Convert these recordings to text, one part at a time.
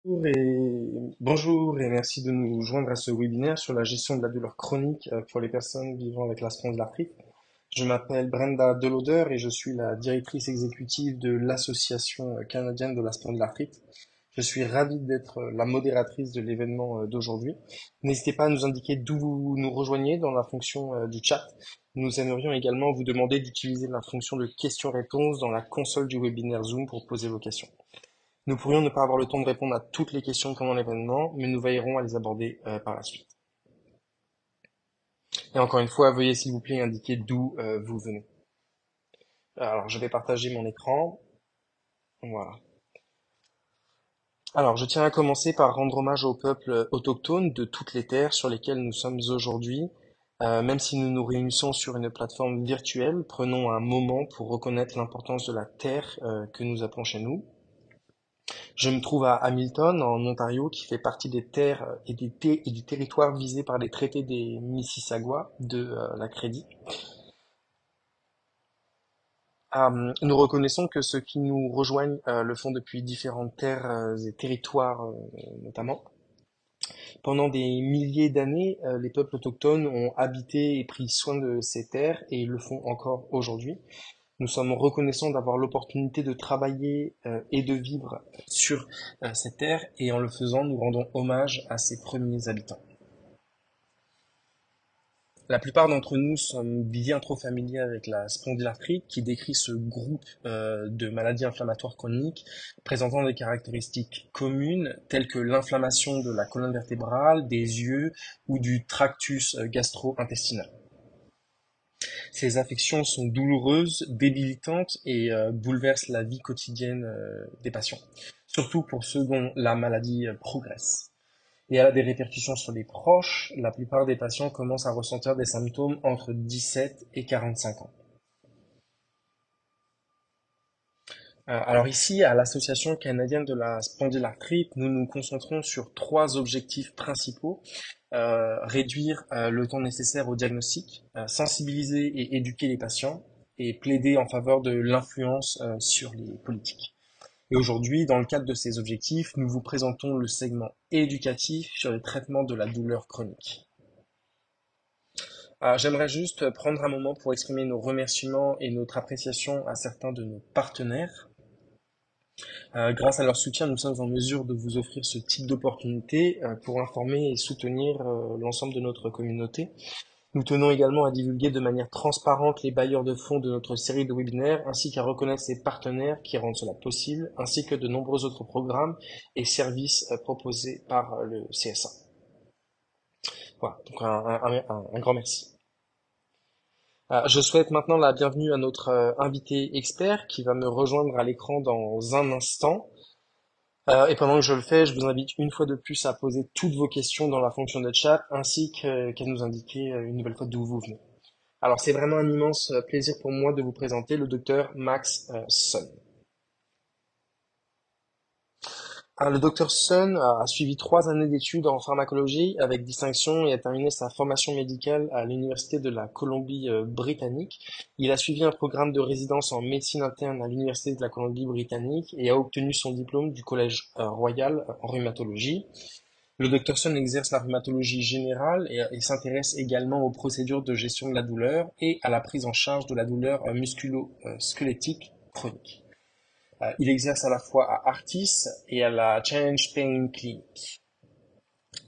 Bonjour et merci de nous joindre à ce webinaire sur la gestion de la douleur chronique pour les personnes vivant avec la spondylarthrite. Je m'appelle Brenda Delauder et je suis la directrice exécutive de l'Association canadienne de la spondylarthrite. Je suis ravi d'être la modératrice de l'événement d'aujourd'hui. N'hésitez pas à nous indiquer d'où vous nous rejoignez dans la fonction du chat. Nous aimerions également vous demander d'utiliser la fonction de questions-réponses dans la console du webinaire Zoom pour poser vos questions. Nous pourrions ne pas avoir le temps de répondre à toutes les questions pendant l'événement, mais nous veillerons à les aborder par la suite. Et encore une fois, veuillez s'il vous plaît indiquer d'où vous venez. Alors, je vais partager mon écran. Voilà. Alors, je tiens à commencer par rendre hommage aux peuples autochtones de toutes les terres sur lesquelles nous sommes aujourd'hui. Même si nous nous réunissons sur une plateforme virtuelle, prenons un moment pour reconnaître l'importance de la terre que nous appelons chez nous. Je me trouve à Hamilton, en Ontario, qui fait partie des terres et du territoire visés par les traités des Mississauga de la Crédit. Nous reconnaissons que ceux qui nous rejoignent le font depuis différentes terres et territoires notamment. Pendant des milliers d'années, les peuples autochtones ont habité et pris soin de ces terres et ils le font encore aujourd'hui. Nous sommes reconnaissants d'avoir l'opportunité de travailler et de vivre sur cette terre et en le faisant, nous rendons hommage à ses premiers habitants. La plupart d'entre nous sommes bien trop familiers avec la spondylarthrite qui décrit ce groupe de maladies inflammatoires chroniques présentant des caractéristiques communes telles que l'inflammation de la colonne vertébrale, des yeux ou du tractus gastro-intestinal. Ces affections sont douloureuses, débilitantes et bouleversent la vie quotidienne des patients, surtout pour ceux dont la maladie progresse. Et elle a des répercussions sur les proches. La plupart des patients commencent à ressentir des symptômes entre 17 et 45 ans. Alors ici, à l'Association canadienne de la spondylarthrite, nous nous concentrons sur trois objectifs principaux. Réduire le temps nécessaire au diagnostic, sensibiliser et éduquer les patients et plaider en faveur de l'influence sur les politiques. Et aujourd'hui, dans le cadre de ces objectifs, nous vous présentons le segment éducatif sur les traitements de la douleur chronique. J'aimerais juste prendre un moment pour exprimer nos remerciements et notre appréciation à certains de nos partenaires. Grâce à leur soutien, nous sommes en mesure de vous offrir ce type d'opportunité pour informer et soutenir l'ensemble de notre communauté. Nous tenons également à divulguer de manière transparente les bailleurs de fonds de notre série de webinaires, ainsi qu'à reconnaître ces partenaires qui rendent cela possible, ainsi que de nombreux autres programmes et services proposés par le CSA. Voilà, donc un grand merci. Je souhaite maintenant la bienvenue à notre invité expert qui va me rejoindre à l'écran dans un instant. Et pendant que je le fais, je vous invite une fois de plus à poser toutes vos questions dans la fonction de chat, ainsi qu'à nous indiquer une nouvelle fois d'où vous venez. Alors, c'est vraiment un immense plaisir pour moi de vous présenter le docteur Max Sun. Alors, le docteur Sun a suivi 3 années d'études en pharmacologie avec distinction et a terminé sa formation médicale à l'Université de la Colombie-Britannique. Il a suivi un programme de résidence en médecine interne à l'Université de la Colombie-Britannique et a obtenu son diplôme du Collège Royal en rhumatologie. Le docteur Sun exerce la rhumatologie générale et s'intéresse également aux procédures de gestion de la douleur et à la prise en charge de la douleur musculo-squelettique chronique. Il exerce à la fois à Artis et à la Challenge Pain Clinic.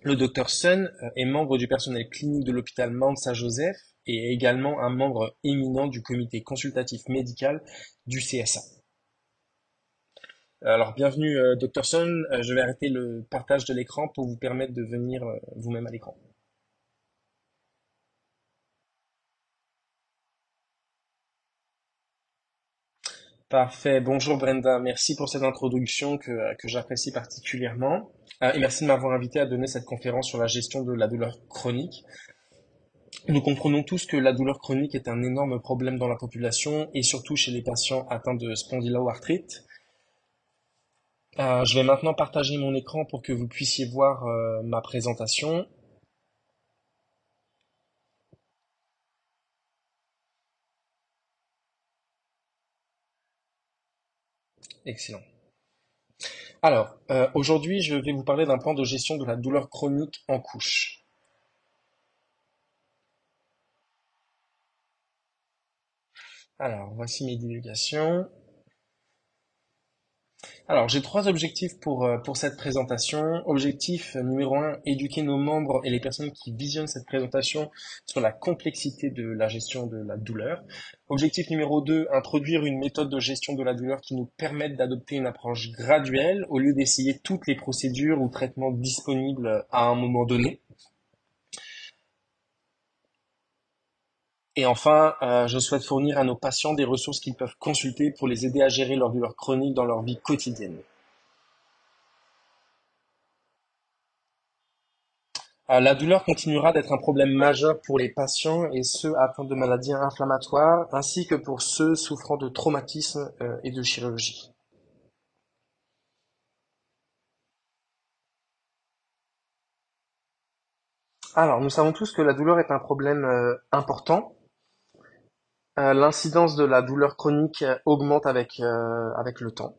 Le docteur Sun est membre du personnel clinique de l'hôpital Mount Saint-Joseph et est également un membre éminent du comité consultatif médical du CSA. Alors, bienvenue, Dr. Sun. Je vais arrêter le partage de l'écran pour vous permettre de venir vous-même à l'écran. Parfait. Bonjour Brenda. Merci pour cette introduction que j'apprécie particulièrement. Et merci de m'avoir invité à donner cette conférence sur la gestion de la douleur chronique. Nous comprenons tous que la douleur chronique est un énorme problème dans la population et surtout chez les patients atteints de spondyloarthrite. Je vais maintenant partager mon écran pour que vous puissiez voir ma présentation. Excellent. Alors, aujourd'hui, je vais vous parler d'un plan de gestion de la douleur chronique en couche. Alors, voici mes divulgations. Alors, j'ai trois objectifs pour cette présentation. Objectif numéro un, éduquer nos membres et les personnes qui visionnent cette présentation sur la complexité de la gestion de la douleur. Objectif numéro 2, introduire une méthode de gestion de la douleur qui nous permette d'adopter une approche graduelle au lieu d'essayer toutes les procédures ou traitements disponibles à un moment donné. Et enfin, je souhaite fournir à nos patients des ressources qu'ils peuvent consulter pour les aider à gérer leur douleur chronique dans leur vie quotidienne. La douleur continuera d'être un problème majeur pour les patients et ceux atteints de maladies inflammatoires, ainsi que pour ceux souffrant de traumatismes et de chirurgie. Alors, nous savons tous que la douleur est un problème important. L'incidence de la douleur chronique augmente avec le temps.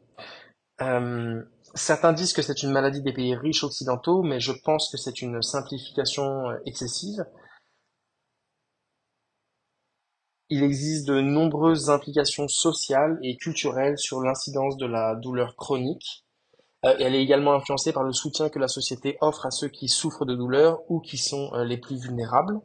Euh, Certains disent que c'est une maladie des pays riches occidentaux, mais je pense que c'est une simplification excessive. Il existe de nombreuses implications sociales et culturelles sur l'incidence de la douleur chronique. Et elle est également influencée par le soutien que la société offre à ceux qui souffrent de douleur ou qui sont les plus vulnérables.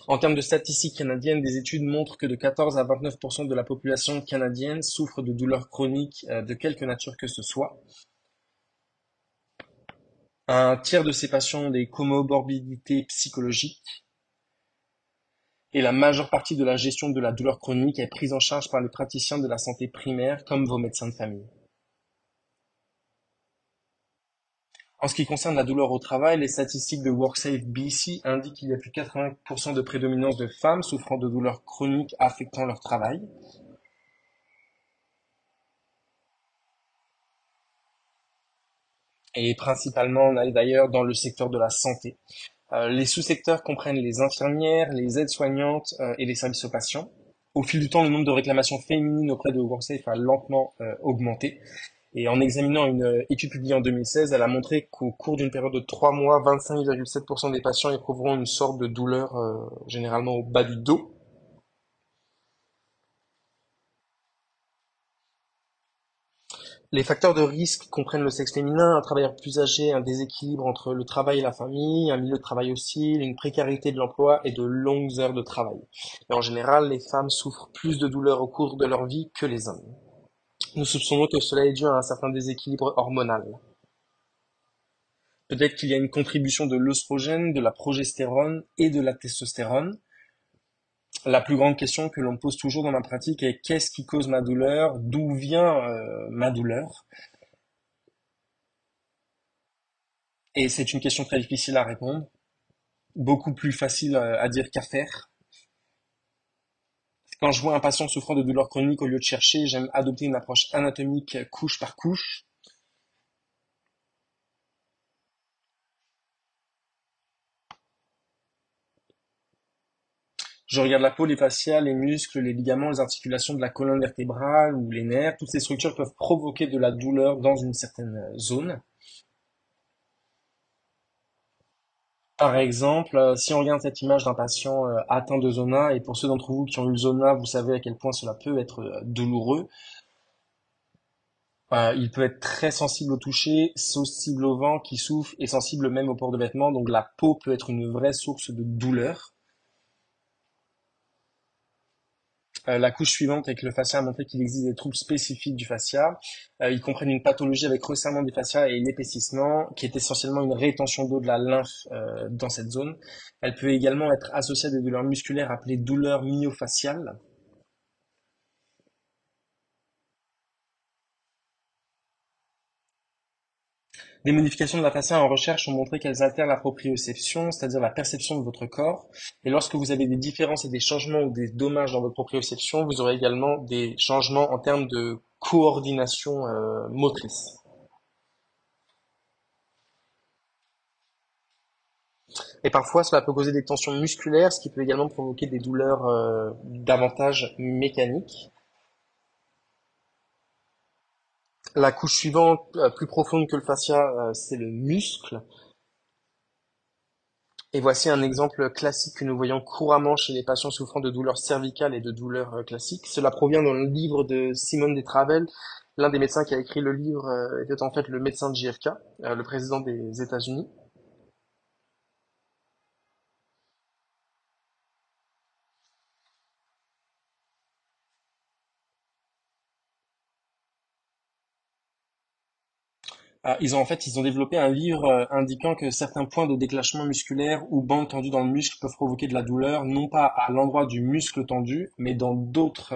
En termes de statistiques canadiennes, des études montrent que de 14 à 29% de la population canadienne souffre de douleurs chroniques de quelque nature que ce soit. Un tiers de ces patients ont des comorbidités psychologiques et la majeure partie de la gestion de la douleur chronique est prise en charge par les praticiens de la santé primaire comme vos médecins de famille. En ce qui concerne la douleur au travail, les statistiques de WorkSafe BC indiquent qu'il y a plus de 80% de prédominance de femmes souffrant de douleurs chroniques affectant leur travail, et principalement d'ailleurs dans le secteur de la santé. Les sous-secteurs comprennent les infirmières, les aides-soignantes et les services aux patients. Au fil du temps, le nombre de réclamations féminines auprès de WorkSafe a lentement augmenté. Et en examinant une étude publiée en 2016, elle a montré qu'au cours d'une période de 3 mois, 25,7% des patients éprouveront une sorte de douleur, généralement au bas du dos. Les facteurs de risque comprennent le sexe féminin, un travailleur plus âgé, un déséquilibre entre le travail et la famille, un milieu de travail hostile, une précarité de l'emploi et de longues heures de travail. Et en général, les femmes souffrent plus de douleurs au cours de leur vie que les hommes. Nous soupçonnons que cela est dû à un certain déséquilibre hormonal. Peut-être qu'il y a une contribution de l'œstrogène, de la progestérone et de la testostérone. La plus grande question que l'on pose toujours dans ma pratique est qu'est-ce qui cause ma douleur? D'où vient ma douleur? Et c'est une question très difficile à répondre, beaucoup plus facile à dire qu'à faire. Quand je vois un patient souffrant de douleurs chroniques, au lieu de chercher, j'aime adopter une approche anatomique couche par couche. Je regarde la peau, les fascias, les muscles, les ligaments, les articulations de la colonne vertébrale ou les nerfs. Toutes ces structures peuvent provoquer de la douleur dans une certaine zone. Par exemple, si on regarde cette image d'un patient atteint de zona, et pour ceux d'entre vous qui ont eu le zona, vous savez à quel point cela peut être douloureux. Il peut être très sensible au toucher, sensible au vent qui souffle et sensible même au port de vêtements. Donc la peau peut être une vraie source de douleur. La couche suivante avec le fascia a montré qu'il existe des troubles spécifiques du fascia. Ils comprennent une pathologie avec resserrement des fascias et l'épaississement, qui est essentiellement une rétention d'eau de la lymphe dans cette zone. Elle peut également être associée à des douleurs musculaires appelées douleurs myofasciales. Des modifications de la fascia en recherche ont montré qu'elles altèrent la proprioception, c'est-à-dire la perception de votre corps. Et lorsque vous avez des différences et des changements ou des dommages dans votre proprioception, vous aurez également des changements en termes de coordination motrice. Et parfois, cela peut causer des tensions musculaires, ce qui peut également provoquer des douleurs davantage mécaniques. La couche suivante, plus profonde que le fascia, c'est le muscle. Et voici un exemple classique que nous voyons couramment chez les patients souffrant de douleurs cervicales et de douleurs classiques. Cela provient dans le livre de Simone Destravel. L'un des médecins qui a écrit le livre était en fait le médecin de JFK, le président des États-Unis. Ils ont développé un livre indiquant que certains points de déclenchement musculaire ou bandes tendues dans le muscle peuvent provoquer de la douleur, non pas à l'endroit du muscle tendu, mais dans d'autres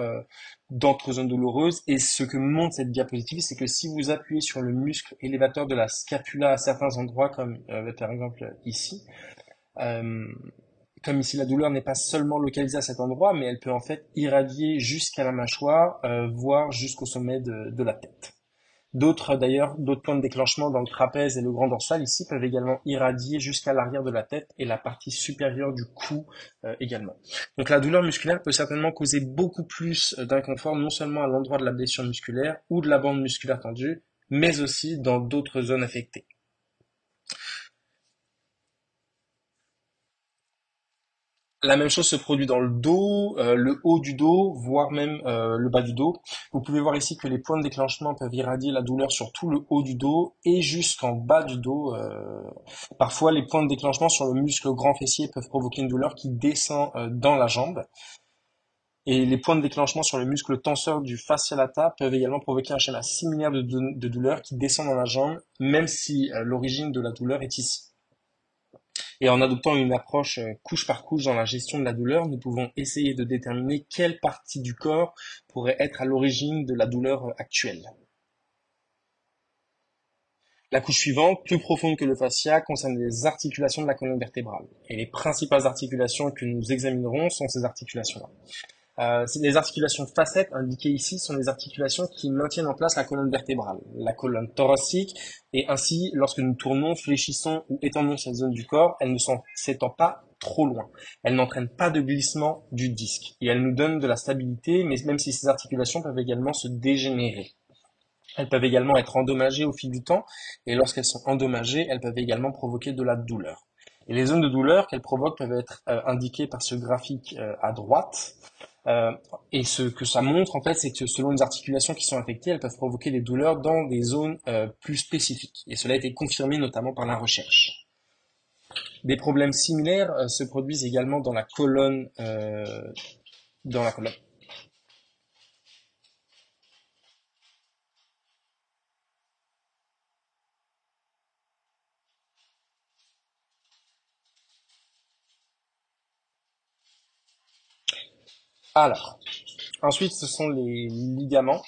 zones douloureuses. Et ce que montre cette diapositive, c'est que si vous appuyez sur le muscle élévateur de la scapula à certains endroits, comme par exemple ici, euh, comme ici la douleur n'est pas seulement localisée à cet endroit, mais elle peut en fait irradier jusqu'à la mâchoire, voire jusqu'au sommet de la tête. D'autres points de déclenchement dans le trapèze et le grand dorsal ici peuvent également irradier jusqu'à l'arrière de la tête et la partie supérieure du cou également. Donc la douleur musculaire peut certainement causer beaucoup plus d'inconfort non seulement à l'endroit de la blessure musculaire ou de la bande musculaire tendue, mais aussi dans d'autres zones affectées. La même chose se produit dans le dos, le haut du dos, voire même le bas du dos. Vous pouvez voir ici que les points de déclenchement peuvent irradier la douleur sur tout le haut du dos et jusqu'en bas du dos. Parfois, les points de déclenchement sur le muscle grand fessier peuvent provoquer une douleur qui descend dans la jambe. Et les points de déclenchement sur le muscle tenseur du fascia lata peuvent également provoquer un schéma similaire de douleur qui descend dans la jambe, même si l'origine de la douleur est ici. Et en adoptant une approche couche par couche dans la gestion de la douleur, nous pouvons essayer de déterminer quelle partie du corps pourrait être à l'origine de la douleur actuelle. La couche suivante, plus profonde que le fascia, concerne les articulations de la colonne vertébrale. Et les principales articulations que nous examinerons sont ces articulations-là. Les articulations facettes indiquées ici sont les articulations qui maintiennent en place la colonne vertébrale, la colonne thoracique, et ainsi, lorsque nous tournons, fléchissons ou étendons cette zone du corps, elle ne s'étend pas trop loin. Elle n'entraîne pas de glissement du disque, et elle nous donne de la stabilité, mais même si ces articulations peuvent également se dégénérer. Elles peuvent également être endommagées au fil du temps, et lorsqu'elles sont endommagées, elles peuvent également provoquer de la douleur. Et les zones de douleur qu'elles provoquent peuvent être indiquées par ce graphique à droite. Euh, et ce que ça montre, en fait, c'est que selon les articulations qui sont affectées, elles peuvent provoquer des douleurs dans des zones plus spécifiques. Et cela a été confirmé notamment par la recherche. Des problèmes similaires se produisent également dans la colonne. Dans la colonne. Alors, ensuite, ce sont les ligaments.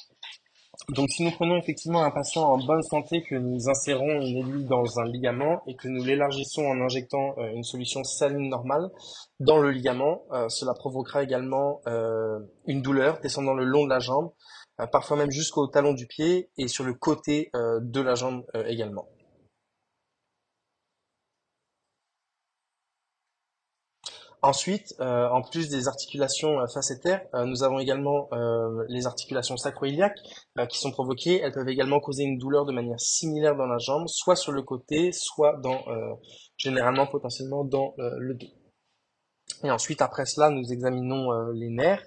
Donc, si nous prenons effectivement un patient en bonne santé, que nous insérons une aiguille dans un ligament et que nous l'élargissons en injectant une solution saline normale dans le ligament, cela provoquera également une douleur descendant le long de la jambe, parfois même jusqu'au talon du pied et sur le côté de la jambe également. Ensuite, en plus des articulations facétaires, nous avons également les articulations sacro-iliaques qui sont provoquées. Elles peuvent également causer une douleur de manière similaire dans la jambe, soit sur le côté, soit généralement potentiellement dans le dos. Et ensuite, après cela, nous examinons les nerfs.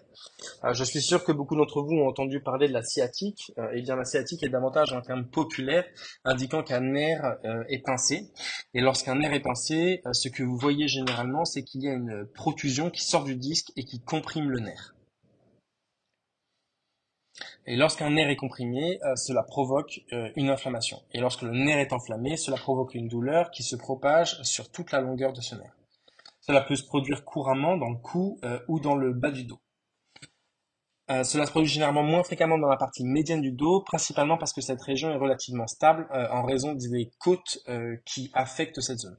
Je suis sûr que beaucoup d'entre vous ont entendu parler de la sciatique. Eh bien, la sciatique est davantage un terme populaire indiquant qu'un nerf est pincé. Et lorsqu'un nerf est pincé, ce que vous voyez généralement, c'est qu'il y a une protrusion qui sort du disque et qui comprime le nerf. Et lorsqu'un nerf est comprimé, cela provoque une inflammation. Et lorsque le nerf est enflammé, cela provoque une douleur qui se propage sur toute la longueur de ce nerf. Cela peut se produire couramment dans le cou ou dans le bas du dos. Cela se produit généralement moins fréquemment dans la partie médiane du dos, principalement parce que cette région est relativement stable en raison des côtes qui affectent cette zone.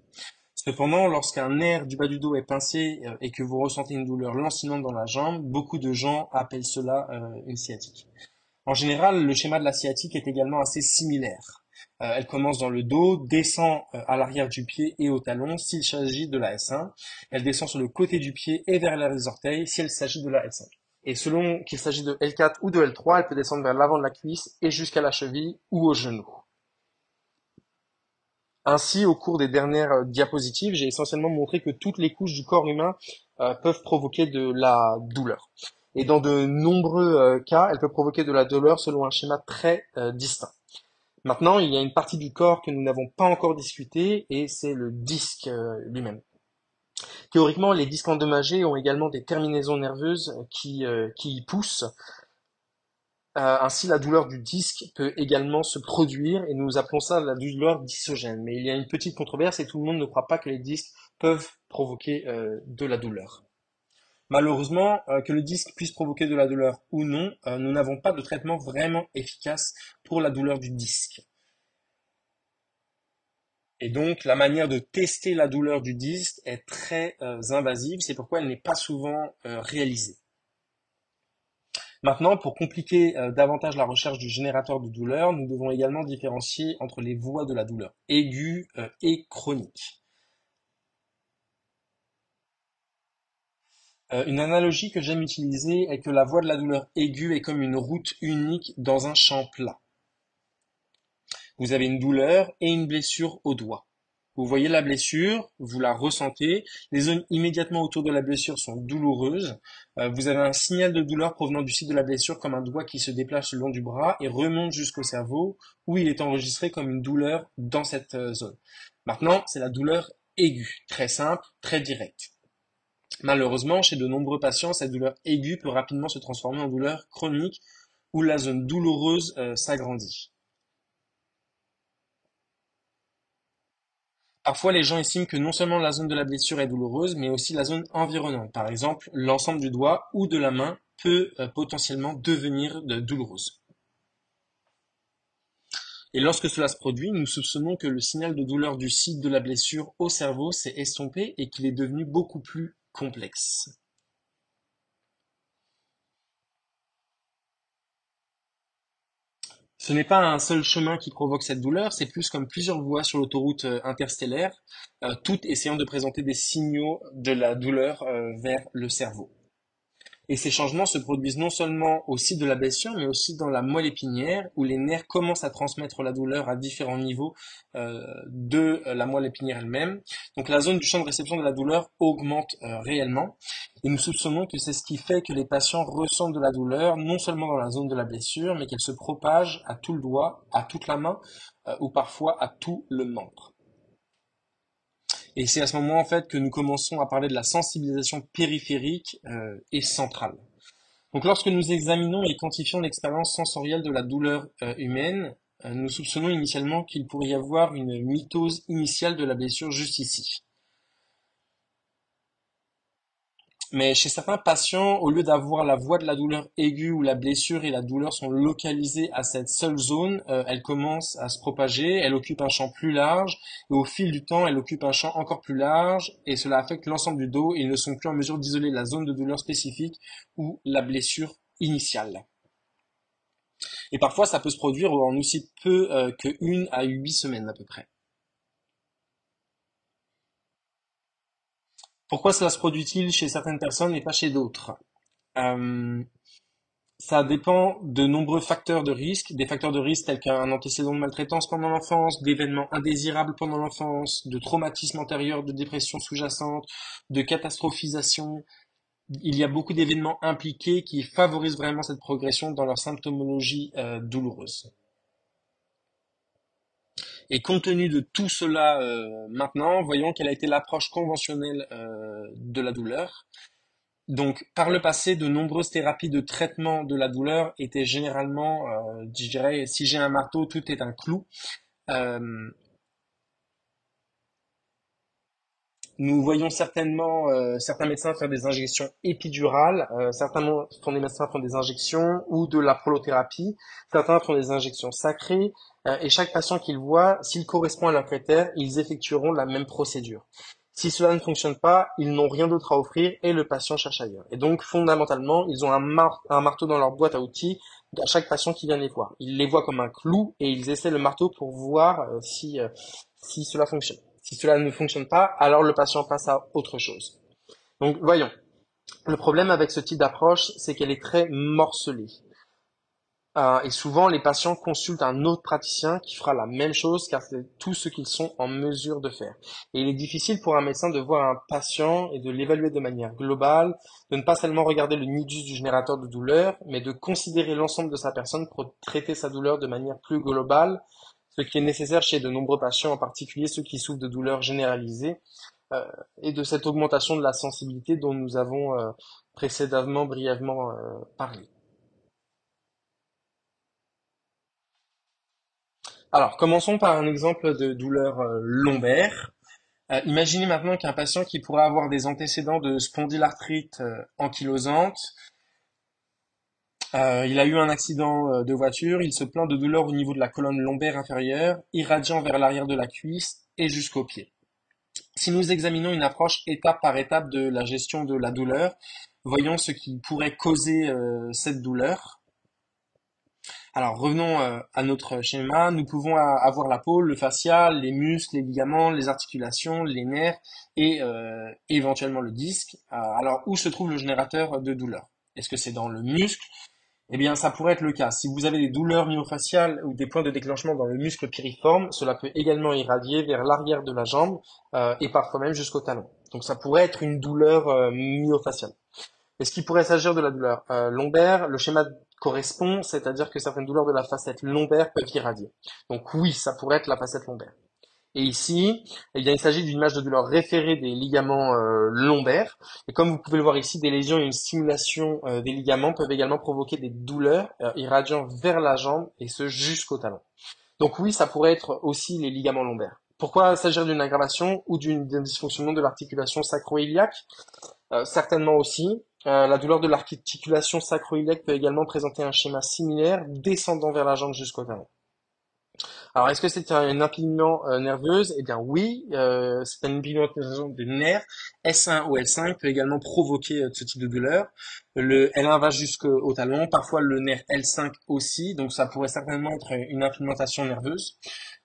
Cependant, lorsqu'un nerf du bas du dos est pincé et que vous ressentez une douleur lancinante dans la jambe, beaucoup de gens appellent cela une sciatique. En général, le schéma de la sciatique est également assez similaire. Elle commence dans le dos, descend à l'arrière du pied et au talon s'il s'agit de la S1. Elle descend sur le côté du pied et vers les orteils s'il s'agit de la S5. Et selon qu'il s'agit de L4 ou de L3, elle peut descendre vers l'avant de la cuisse et jusqu'à la cheville ou au genou. Ainsi, au cours des dernières diapositives, j'ai essentiellement montré que toutes les couches du corps humain peuvent provoquer de la douleur. Et dans de nombreux cas, elles peuvent provoquer de la douleur selon un schéma très distinct. Maintenant, il y a une partie du corps que nous n'avons pas encore discutée et c'est le disque lui-même. Théoriquement, les disques endommagés ont également des terminaisons nerveuses qui y poussent. Ainsi, la douleur du disque peut également se produire et nous appelons ça la douleur dysogène. Mais il y a une petite controverse et tout le monde ne croit pas que les disques peuvent provoquer de la douleur. Malheureusement, que le disque puisse provoquer de la douleur ou non, nous n'avons pas de traitement vraiment efficace pour la douleur du disque. Et donc, la manière de tester la douleur du disque est très invasive, c'est pourquoi elle n'est pas souvent réalisée. Maintenant, pour compliquer davantage la recherche du générateur de douleur, nous devons également différencier entre les voies de la douleur aiguë et chronique. Une analogie que j'aime utiliser est que la voie de la douleur aiguë est comme une route unique dans un champ plat. Vous avez une douleur et une blessure au doigt. Vous voyez la blessure, vous la ressentez, les zones immédiatement autour de la blessure sont douloureuses. Vous avez un signal de douleur provenant du site de la blessure comme un doigt qui se déplace le long du bras et remonte jusqu'au cerveau où il est enregistré comme une douleur dans cette zone. Maintenant, c'est la douleur aiguë, très simple, très directe. Malheureusement, chez de nombreux patients, cette douleur aiguë peut rapidement se transformer en douleur chronique où la zone douloureuse s'agrandit. Parfois, les gens estiment que non seulement la zone de la blessure est douloureuse, mais aussi la zone environnante. Par exemple, l'ensemble du doigt ou de la main peut potentiellement devenir douloureuse. Et lorsque cela se produit, nous soupçonnons que le signal de douleur du site de la blessure au cerveau s'est estompé et qu'il est devenu beaucoup plus complexe. Ce n'est pas un seul chemin qui provoque cette douleur, c'est plus comme plusieurs voies sur l'autoroute interstellaire, toutes essayant de présenter des signaux de la douleur vers le cerveau. Et ces changements se produisent non seulement au site de la blessure, mais aussi dans la moelle épinière, où les nerfs commencent à transmettre la douleur à différents niveaux de la moelle épinière elle-même. Donc la zone du champ de réception de la douleur augmente réellement. Et nous soupçonnons que c'est ce qui fait que les patients ressentent de la douleur, non seulement dans la zone de la blessure, mais qu'elle se propage à tout le doigt, à toute la main, ou parfois à tout le membre. Et c'est à ce moment en fait que nous commençons à parler de la sensibilisation périphérique et centrale. Donc lorsque nous examinons et quantifions l'expérience sensorielle de la douleur humaine, nous soupçonnons initialement qu'il pourrait y avoir une mitose initiale de la blessure juste ici. Mais chez certains patients, au lieu d'avoir la voie de la douleur aiguë où la blessure et la douleur sont localisées à cette seule zone, elle commence à se propager, elle occupe un champ plus large, et au fil du temps, elle occupe un champ encore plus large, et cela affecte l'ensemble du dos, et ils ne sont plus en mesure d'isoler la zone de douleur spécifique ou la blessure initiale. Et parfois, ça peut se produire en aussi peu que 1 à 8 semaines à peu près. Pourquoi cela se produit-il chez certaines personnes et pas chez d'autres? Euh, Ça dépend de nombreux facteurs de risque, des facteurs de risque tels qu'un antécédent de maltraitance pendant l'enfance, d'événements indésirables pendant l'enfance, de traumatismes antérieurs, de dépression sous-jacente, de catastrophisation. Il y a beaucoup d'événements impliqués qui favorisent vraiment cette progression dans leur symptomologie douloureuse. Et compte tenu de tout cela maintenant, voyons quelle a été l'approche conventionnelle de la douleur. Donc, par le passé, de nombreuses thérapies de traitement de la douleur étaient généralement, je dirais, si j'ai un marteau, tout est un clou. Euh, Nous voyons certainement certains médecins faire des injections épidurales, certains font des médecins font des injections ou de la prolothérapie, certains font des injections sacrées, et chaque patient qu'ils voient, s'il correspond à leur critère, ils effectueront la même procédure. Si cela ne fonctionne pas, ils n'ont rien d'autre à offrir et le patient cherche ailleurs. Et donc, fondamentalement, ils ont un marteau dans leur boîte à outils à chaque patient qui vient les voir. Ils les voient comme un clou et ils essaient le marteau pour voir si cela fonctionne. Si cela ne fonctionne pas, alors le patient passe à autre chose. Donc voyons. Le problème avec ce type d'approche, c'est qu'elle est très morcelée. Et souvent, les patients consultent un autre praticien qui fera la même chose car c'est tout ce qu'ils sont en mesure de faire. Et il est difficile pour un médecin de voir un patient et de l'évaluer de manière globale, de ne pas seulement regarder le nidus du générateur de douleur, mais de considérer l'ensemble de sa personne pour traiter sa douleur de manière plus globale, ce qui est nécessaire chez de nombreux patients, en particulier ceux qui souffrent de douleurs généralisées, euh, et de cette augmentation de la sensibilité dont nous avons précédemment brièvement parlé. Alors, commençons par un exemple de douleur lombaire. Imaginez maintenant qu'un patient qui pourrait avoir des antécédents de spondylarthrite ankylosante, il a eu un accident de voiture, il se plaint de douleurs au niveau de la colonne lombaire inférieure, irradiant vers l'arrière de la cuisse et jusqu'au pied. Si nous examinons une approche étape par étape de la gestion de la douleur, voyons ce qui pourrait causer cette douleur. Alors revenons à notre schéma. Nous pouvons avoir la peau, le fascial, les muscles, les ligaments, les articulations, les nerfs et éventuellement le disque. Alors où se trouve le générateur de douleur? Est-ce que c'est dans le muscle? Eh bien, ça pourrait être le cas. Si vous avez des douleurs myofasciales ou des points de déclenchement dans le muscle piriforme, cela peut également irradier vers l'arrière de la jambe et parfois même jusqu'au talon. Donc ça pourrait être une douleur myofasciale. Est-ce qu'il pourrait s'agir de la douleur lombaire? Le schéma correspond, c'est-à-dire que certaines douleurs de la facette lombaire peuvent irradier. Donc oui, ça pourrait être la facette lombaire. Et ici, eh bien, il s'agit d'une image de douleur référée des ligaments lombaires. Et comme vous pouvez le voir ici, des lésions et une stimulation des ligaments peuvent également provoquer des douleurs irradiant vers la jambe et ce jusqu'au talon. Donc oui, ça pourrait être aussi les ligaments lombaires. Pourquoi s'agir d'une aggravation ou d'un dysfonctionnement de l'articulation sacro-iliaque? Certainement aussi. La douleur de l'articulation sacro-iliaque peut également présenter un schéma similaire, descendant vers la jambe jusqu'au talon. Alors, est-ce que c'est une implication nerveuse? Eh bien, oui, c'est une implication des nerfs. S1 ou L5 peut également provoquer ce type de douleur. Le L1 va jusqu'au talon, parfois le nerf L5 aussi, donc ça pourrait certainement être une implémentation nerveuse.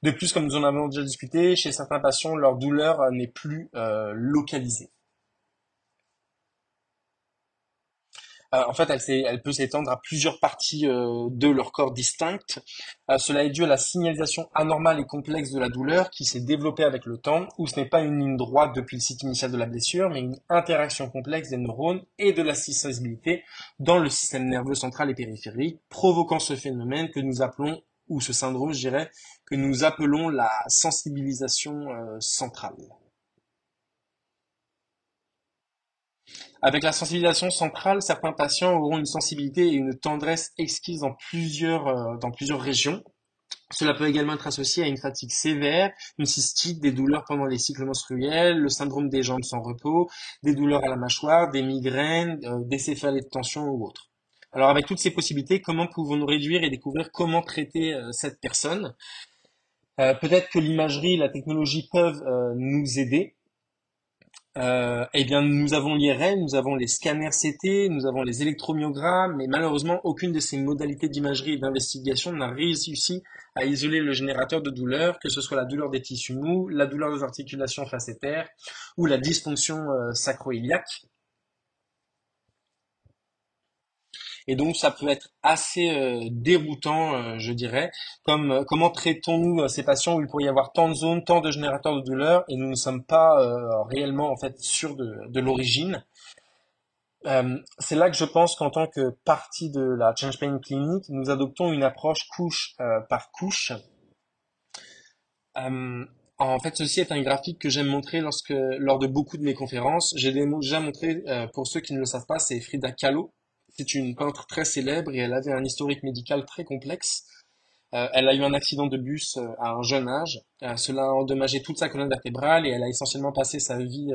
De plus, comme nous en avons déjà discuté, chez certains patients, leur douleur n'est plus localisée. En fait, elle peut s'étendre à plusieurs parties de leur corps distinctes. Cela est dû à la signalisation anormale et complexe de la douleur qui s'est développée avec le temps, où ce n'est pas une ligne droite depuis le site initial de la blessure, mais une interaction complexe des neurones et de la sensibilité dans le système nerveux central et périphérique, provoquant ce phénomène que nous appelons, ou ce syndrome, je dirais, que nous appelons la sensibilisation centrale. Avec la sensibilisation centrale, certains patients auront une sensibilité et une tendresse exquise dans plusieurs régions. Cela peut également être associé à une fatigue sévère, une cystite, des douleurs pendant les cycles menstruels, le syndrome des jambes sans repos, des douleurs à la mâchoire, des migraines, des céphalées de tension ou autres. Alors avec toutes ces possibilités, comment pouvons-nous réduire et découvrir comment traiter cette personne? Peut-être que l'imagerie, la technologie peuvent nous aider. Eh bien, nous avons l'IRM, nous avons les scanners CT, nous avons les électromyogrammes, mais malheureusement, aucune de ces modalités d'imagerie et d'investigation n'a réussi à isoler le générateur de douleur, que ce soit la douleur des tissus mous, la douleur des articulations facétaires ou la dysfonction sacro-iliaque. Et donc, ça peut être assez déroutant, je dirais. Comme comment traitons-nous ces patients où il pourrait y avoir tant de zones, tant de générateurs de douleur, et nous ne sommes pas réellement en fait sûrs de l'origine. C'est là que je pense qu'en tant que partie de la Change Pain Clinic, nous adoptons une approche couche par couche. Euh, En fait, ceci est un graphique que j'aime montrer lors de beaucoup de mes conférences. J'ai déjà montré, pour ceux qui ne le savent pas, c'est Frida Kahlo. C'est une peintre très célèbre et elle avait un historique médical très complexe. Elle a eu un accident de bus à un jeune âge. Cela a endommagé toute sa colonne vertébrale et elle a essentiellement passé sa vie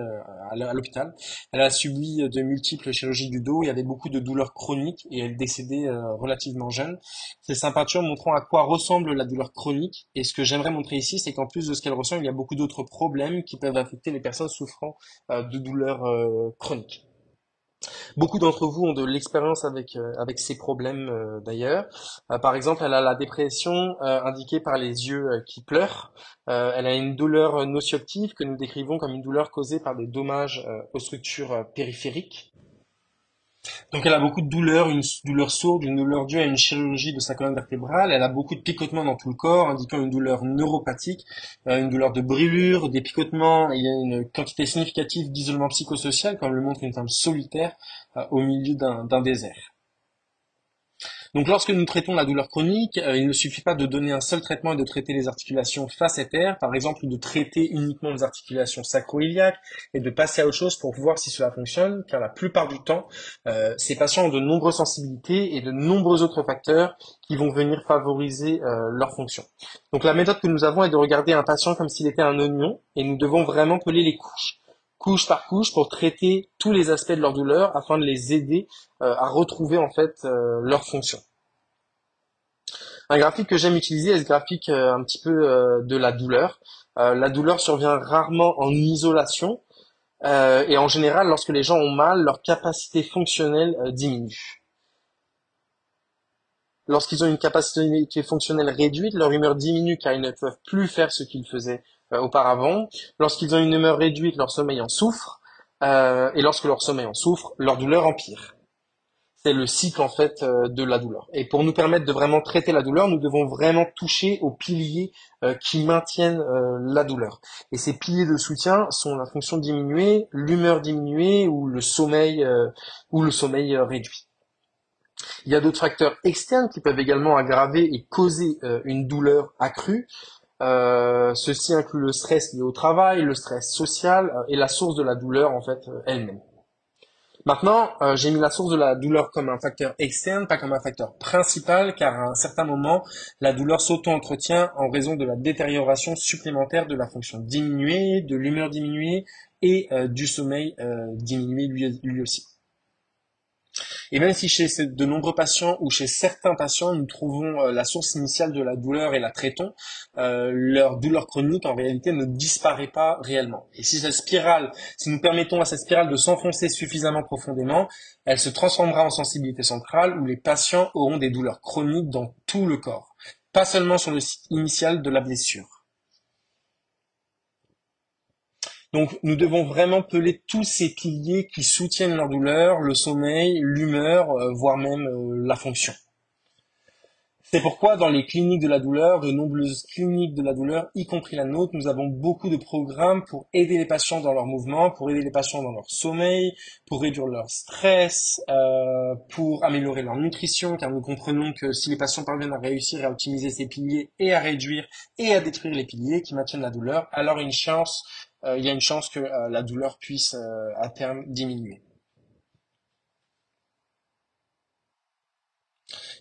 à l'hôpital. Elle a subi de multiples chirurgies du dos et avait beaucoup de douleurs chroniques et elle décédait relativement jeune. C'est sa peinture montrant à quoi ressemble la douleur chronique. Et ce que j'aimerais montrer ici, c'est qu'en plus de ce qu'elle ressent, il y a beaucoup d'autres problèmes qui peuvent affecter les personnes souffrant de douleurs chroniques. Beaucoup d'entre vous ont de l'expérience avec ces problèmes d'ailleurs. Par exemple, elle a la dépression indiquée par les yeux qui pleurent. Elle a une douleur nociceptive que nous décrivons comme une douleur causée par des dommages aux structures périphériques. Donc elle a beaucoup de douleurs, une douleur sourde, une douleur due à une chirurgie de sa colonne vertébrale. Elle a beaucoup de picotements dans tout le corps, indiquant une douleur neuropathique, une douleur de brûlure, des picotements. Il y a une quantité significative d'isolement psychosocial, comme le montre une femme solitaire au milieu d'un désert. Donc lorsque nous traitons la douleur chronique, il ne suffit pas de donner un seul traitement et de traiter les articulations facétaires, par exemple, ou de traiter uniquement les articulations sacro-iliaques et de passer à autre chose pour voir si cela fonctionne, car la plupart du temps, ces patients ont de nombreuses sensibilités et de nombreux autres facteurs qui vont venir favoriser leur fonction. Donc la méthode que nous avons est de regarder un patient comme s'il était un oignon et nous devons vraiment peler les couches couche par couche pour traiter tous les aspects de leur douleur afin de les aider à retrouver en fait leur fonction. Un graphique que j'aime utiliser est ce graphique un petit peu de la douleur. La douleur survient rarement en isolation et en général, lorsque les gens ont mal, leur capacité fonctionnelle diminue. Lorsqu'ils ont une capacité fonctionnelle réduite, leur humeur diminue car ils ne peuvent plus faire ce qu'ils faisaient auparavant. Lorsqu'ils ont une humeur réduite, leur sommeil en souffre. Et lorsque leur sommeil en souffre, leur douleur empire. C'est le cycle en fait de la douleur. Et pour nous permettre de vraiment traiter la douleur, nous devons vraiment toucher aux piliers qui maintiennent la douleur. Et ces piliers de soutien sont la fonction diminuée, l'humeur diminuée ou le sommeil réduit. Il y a d'autres facteurs externes qui peuvent également aggraver et causer une douleur accrue. Ceci inclut le stress lié au travail, le stress social et la source de la douleur en fait elle-même. Maintenant, j'ai mis la source de la douleur comme un facteur externe, pas comme un facteur principal, car à un certain moment, la douleur s'auto-entretient en raison de la détérioration supplémentaire de la fonction diminuée, de l'humeur diminuée et du sommeil diminué lui aussi. Et même si chez de nombreux patients ou chez certains patients, nous trouvons la source initiale de la douleur et la traitons, leur douleur chronique en réalité ne disparaît pas réellement. Et si nous permettons à cette spirale de s'enfoncer suffisamment profondément, elle se transformera en sensibilité centrale où les patients auront des douleurs chroniques dans tout le corps, pas seulement sur le site initial de la blessure. Donc, nous devons vraiment peler tous ces piliers qui soutiennent leur douleur, le sommeil, l'humeur, voire même la fonction. C'est pourquoi dans les cliniques de la douleur, de nombreuses cliniques de la douleur, y compris la nôtre, nous avons beaucoup de programmes pour aider les patients dans leur mouvement, pour aider les patients dans leur sommeil, pour réduire leur stress, pour améliorer leur nutrition, car nous comprenons que si les patients parviennent à réussir à optimiser ces piliers et à réduire et à détruire les piliers qui maintiennent la douleur, alors il y a une chance que la douleur puisse à terme diminuer.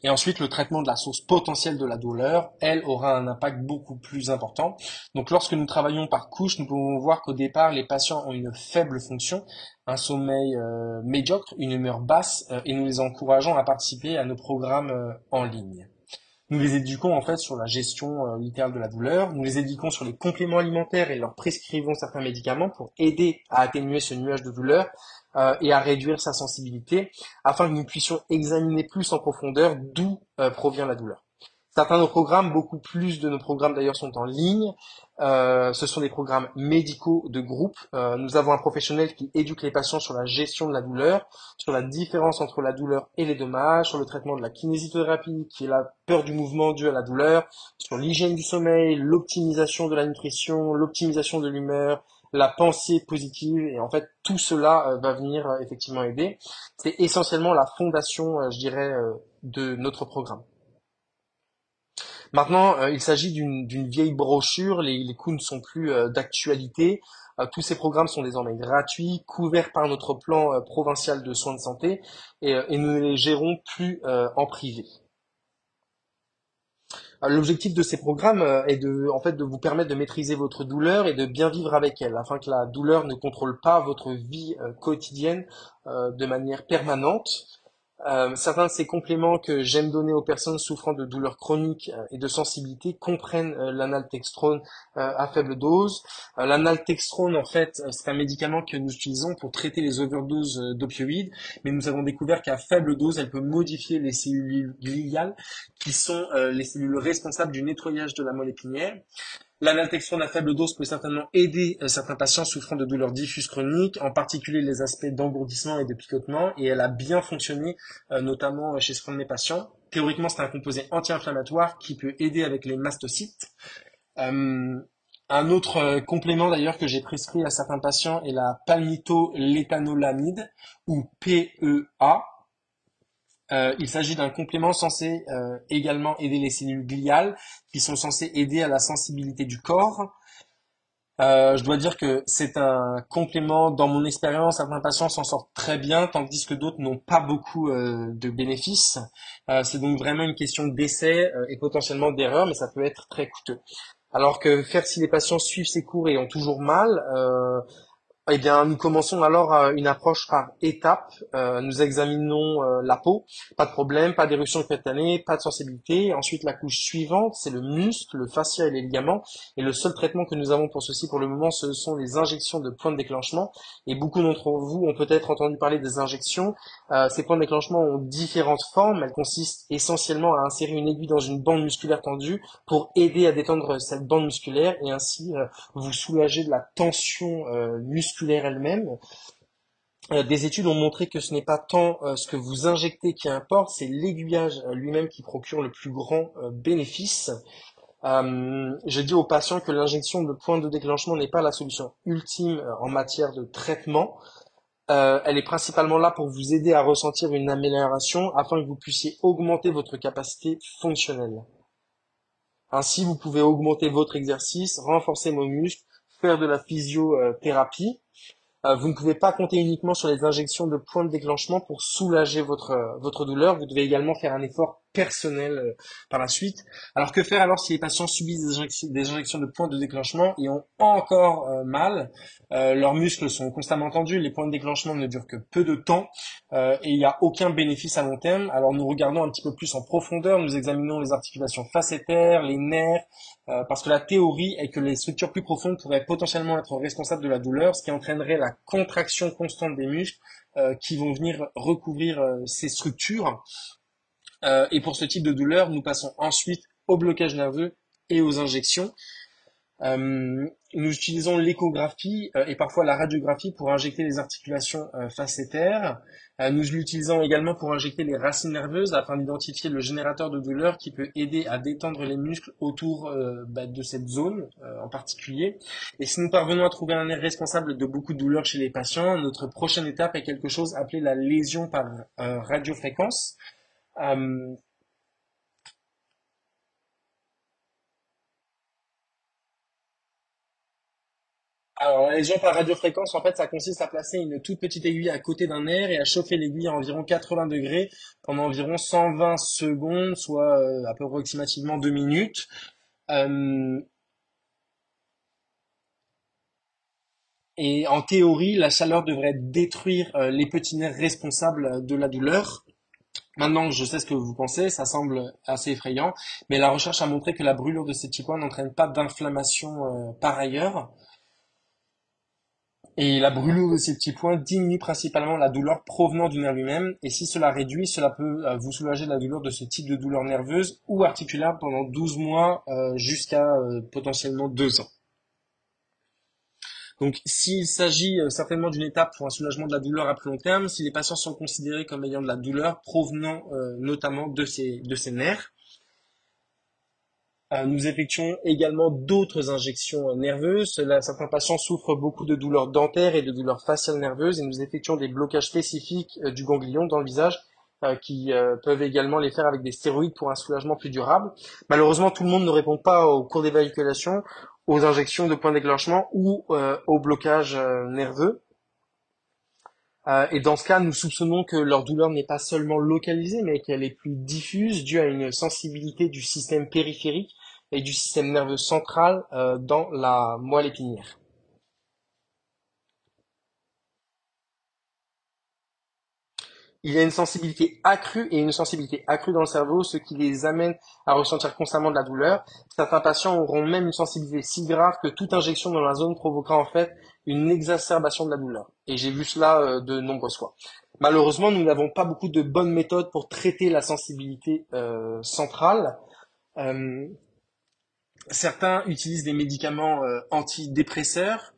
Et ensuite, le traitement de la source potentielle de la douleur, elle, aura un impact beaucoup plus important. Donc, lorsque nous travaillons par couche, nous pouvons voir qu'au départ, les patients ont une faible fonction, un sommeil médiocre, une humeur basse, et nous les encourageons à participer à nos programmes en ligne. Nous les éduquons en fait sur la gestion littérale de la douleur, nous les éduquons sur les compléments alimentaires et leur prescrivons certains médicaments pour aider à atténuer ce nuage de douleur et à réduire sa sensibilité afin que nous puissions examiner plus en profondeur d'où provient la douleur. Certains de nos programmes, beaucoup plus de nos programmes d'ailleurs sont en ligne. Ce sont des programmes médicaux de groupe. Nous avons un professionnel qui éduque les patients sur la gestion de la douleur, sur la différence entre la douleur et les dommages, sur le traitement de la kinésithérapie, qui est la peur du mouvement dû à la douleur, sur l'hygiène du sommeil, l'optimisation de la nutrition, l'optimisation de l'humeur, la pensée positive. Et en fait, tout cela va venir effectivement aider. C'est essentiellement la fondation, je dirais, de notre programme. Maintenant, il s'agit d'une vieille brochure, les coûts ne sont plus d'actualité. Tous ces programmes sont désormais gratuits, couverts par notre plan provincial de soins de santé et nous ne les gérons plus en privé. L'objectif de ces programmes est en fait, de vous permettre de maîtriser votre douleur et de bien vivre avec elle, afin que la douleur ne contrôle pas votre vie quotidienne de manière permanente. Certains de ces compléments que j'aime donner aux personnes souffrant de douleurs chroniques et de sensibilité comprennent l'analtextrone à faible dose. L'analtextrone, en fait, c'est un médicament que nous utilisons pour traiter les overdoses d'opioïdes, mais nous avons découvert qu'à faible dose, elle peut modifier les cellules gliales, qui sont les cellules responsables du nettoyage de la moelle épinière. L'analtextron à faible dose peut certainement aider certains patients souffrant de douleurs diffuses chroniques, en particulier les aspects d'engourdissement et de picotement, et elle a bien fonctionné, notamment chez certains de mes patients. Théoriquement, c'est un composé anti-inflammatoire qui peut aider avec les mastocytes. Euh, un autre complément d'ailleurs que j'ai prescrit à certains patients est la palmitoléthanolamide ou PEA. Il s'agit d'un complément censé également aider les cellules gliales qui sont censées aider à la sensibilité du corps. Je dois dire que c'est un complément, dans mon expérience, certains patients s'en sortent très bien, tandis que d'autres n'ont pas beaucoup de bénéfices. C'est donc vraiment une question d'essai et potentiellement d'erreur, mais ça peut être très coûteux. Alors que faire si les patients suivent ces cours et ont toujours mal, eh bien, nous commençons alors une approche par étapes. Nous examinons la peau, pas de problème, pas d'éruption cutanée, pas de sensibilité. Ensuite, la couche suivante, c'est le muscle, le fascia et les ligaments. Et le seul traitement que nous avons pour ceci pour le moment, ce sont les injections de points de déclenchement. Et beaucoup d'entre vous ont peut-être entendu parler des injections. Ces points de déclenchement ont différentes formes. Elles consistent essentiellement à insérer une aiguille dans une bande musculaire tendue pour aider à détendre cette bande musculaire et ainsi vous soulager de la tension musculaire elle-même. Des études ont montré que ce n'est pas tant ce que vous injectez qui importe, c'est l'aiguillage lui-même qui procure le plus grand bénéfice. Je dis aux patients que l'injection de points de déclenchement n'est pas la solution ultime en matière de traitement. Elle est principalement là pour vous aider à ressentir une amélioration afin que vous puissiez augmenter votre capacité fonctionnelle. Ainsi, vous pouvez augmenter votre exercice, renforcer vos muscles, faire de la physiothérapie. Vous ne pouvez pas compter uniquement sur les injections de points de déclenchement pour soulager votre douleur. Vous devez également faire un effort personnel par la suite. Alors que faire alors si les patients subissent des injections de points de déclenchement et ont encore mal? Leurs muscles sont constamment tendus, les points de déclenchement ne durent que peu de temps et il n'y a aucun bénéfice à long terme. Alors nous regardons un petit peu plus en profondeur, nous examinons les articulations facétaires, les nerfs, parce que la théorie est que les structures plus profondes pourraient potentiellement être responsables de la douleur, ce qui entraînerait la contraction constante des muscles qui vont venir recouvrir ces structures. Et pour ce type de douleur, nous passons ensuite au blocage nerveux et aux injections. Nous utilisons l'échographie et parfois la radiographie pour injecter les articulations facétaires. Nous l'utilisons également pour injecter les racines nerveuses afin d'identifier le générateur de douleur qui peut aider à détendre les muscles autour de cette zone en particulier. Et si nous parvenons à trouver un nerf responsable de beaucoup de douleurs chez les patients, notre prochaine étape est quelque chose appelé la lésion par radiofréquence. Euh, Alors, la lésion par radiofréquence, en fait, ça consiste à placer une toute petite aiguille à côté d'un nerf et à chauffer l'aiguille à environ 80 degrés pendant environ 120 secondes, soit approximativement 2 minutes. Euh, et en théorie, la chaleur devrait détruire les petits nerfs responsables de la douleur. Maintenant, je sais ce que vous pensez, ça semble assez effrayant, mais la recherche a montré que la brûlure de ces petits points n'entraîne pas d'inflammation par ailleurs. Et la brûlure de ces petits points diminue principalement la douleur provenant du nerf lui-même. Et si cela réduit, cela peut vous soulager de la douleur de ce type de douleur nerveuse ou articulaire pendant 12 mois jusqu'à potentiellement 2 ans. Donc, s'il s'agit certainement d'une étape pour un soulagement de la douleur à plus long terme, si les patients sont considérés comme ayant de la douleur provenant notamment de ces nerfs, nous effectuons également d'autres injections nerveuses. Certains patients souffrent beaucoup de douleurs dentaires et de douleurs faciales nerveuses et nous effectuons des blocages spécifiques du ganglion dans le visage qui peuvent également les faire avec des stéroïdes pour un soulagement plus durable. Malheureusement, tout le monde ne répond pas au cours d'évaluation, aux injections de points de déclenchement ou au blocage nerveux. Et dans ce cas, nous soupçonnons que leur douleur n'est pas seulement localisée, mais qu'elle est plus diffuse due à une sensibilité du système périphérique et du système nerveux central dans la moelle épinière. Il y a une sensibilité accrue et une sensibilité accrue dans le cerveau, ce qui les amène à ressentir constamment de la douleur. Certains patients auront même une sensibilité si grave que toute injection dans la zone provoquera en fait une exacerbation de la douleur. Et j'ai vu cela de nombreuses fois. Malheureusement, nous n'avons pas beaucoup de bonnes méthodes pour traiter la sensibilité centrale. Euh, Certains utilisent des médicaments antidépresseurs.